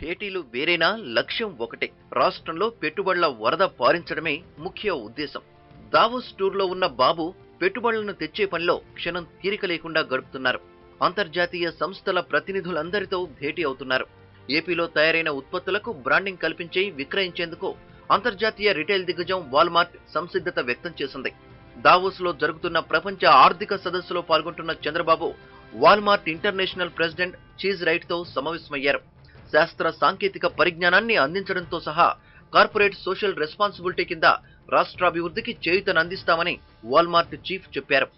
భేటీలు వేరైనా లక్ష్యం ఒకటే. రాష్ట్రంలో పెట్టుబడుల వరద పారించడమే ముఖ్య ఉద్దేశం. దావోస్ టూర్లో ఉన్న బాబు పెట్టుబడులను తెచ్చే పనిలో క్షణం తీరిక లేకుండా గడుపుతున్నారు. అంతర్జాతీయ సంస్థల ప్రతినిధులందరితో భేటీ అవుతున్నారు. ఏపీలో తయారైన ఉత్పత్తులకు బ్రాండింగ్ కల్పించి విక్రయించేందుకు అంతర్జాతీయ రిటైల్ దిగ్గజం వాల్మార్ట్ సంసిద్ధత వ్యక్తం చేసింది. దావోస్ లో జరుగుతున్న ప్రపంచ ఆర్థిక సదస్సులో పాల్గొంటున్న Chandrababu Walmart international president cheese right తో సమావేశమయ్యారు. శాస్త్ర సాంకేతిక పరిజ్ఞానాన్ని అందించడంతో సహా కార్పొరేట్ సోషల్ రెస్పాన్సిబిలిటీ కింద రాష్ట్రాభివృద్ధికి చేయూతనందిస్తామని వాల్మార్ట్ చీఫ్ చెప్పారు.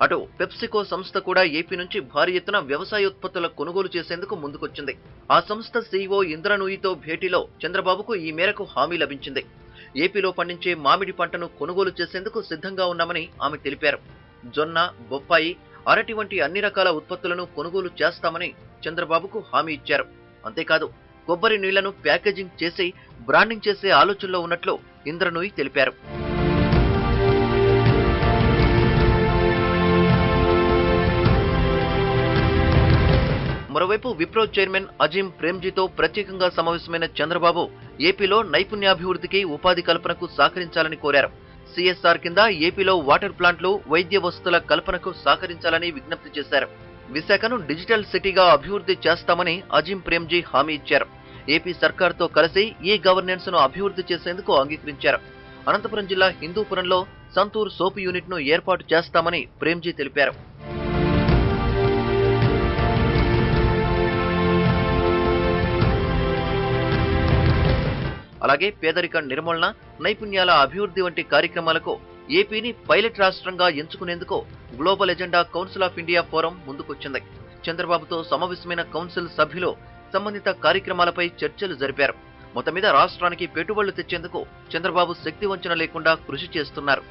అటు పెప్సికో సంస్థ కూడా ఏపీ నుంచి భారీ ఎత్తున వ్యవసాయోత్పత్తుల కొనుగోలు చేసేందుకు ముందుకొచ్చింది. ఆ సంస్థ సీఈఓ ఇంద్రనూయితో భేటీలో చంద్రబాబుకు ఈ మేరకు హామీ లభించింది. ఏపీలో పండించే మామిడి పంటను కొనుగోలు చేసేందుకు సిద్ధంగా ఉన్నామని ఆమె తెలిపారు. జొన్న, బొప్పాయి, అరటి వంటి అన్ని రకాల ఉత్పత్తులను కొనుగోలు చేస్తామని చంద్రబాబుకు హామీ ఇచ్చారు. అంతేకాదు, కొబ్బరి నీళ్లను ప్యాకేజింగ్ చేసి బ్రాండింగ్ చేసే ఆలోచనలో ఉన్నట్లు ఇంద్రనూయి తెలిపారు. మరోవైపు విప్రో చైర్మన్ అజీం ప్రేమ్జీతో ప్రత్యేకంగా సమావేశమైన చంద్రబాబు ఏపీలో నైపుణ్యాభివృద్ధికి, ఉపాధి కల్పనకు సహకరించాలని కోరారు. సిఎస్ఆర్ కింద ఏపీలో వాటర్ ప్లాంట్లు, వైద్య వసతుల కల్పనకు సహకరించాలని విజ్ఞప్తి చేశారు. విశాఖను డిజిటల్ సిటీగా అభివృద్ధి చేస్తామని అజీం ప్రేమ్జీ హామీ ఇచ్చారు. ఏపీ సర్కార్తో కలిసి ఈ గవర్నెన్స్ ను అభివృద్ధి చేసేందుకు అంగీకరించారు. అనంతపురం జిల్లా హిందూపురంలో సంతూర్ సోపు యూనిట్ ను ఏర్పాటు చేస్తామని ప్రేమ్జీ తెలిపారు. అలాగే పేదరిక నిర్మూలన, నైపుణ్యాల అభివృద్ధి వంటి కార్యక్రమాలకు ఏపీని పైలట్ రాష్ట్రంగా ఎంచుకునేందుకు global agenda council of India forum ముందుకొచ్చింది. చంద్రబాబుతో సమావేశమైన కౌన్సిల్ సభ్యులు సంబంధిత కార్యక్రమాలపై చర్చలు జరిపారు. మొత్తం మీద రాష్ట్రానికి పెట్టుబడులు తెచ్చేందుకు చంద్రబాబు శక్తి వంచన లేకుండా కృషి చేస్తున్నారు.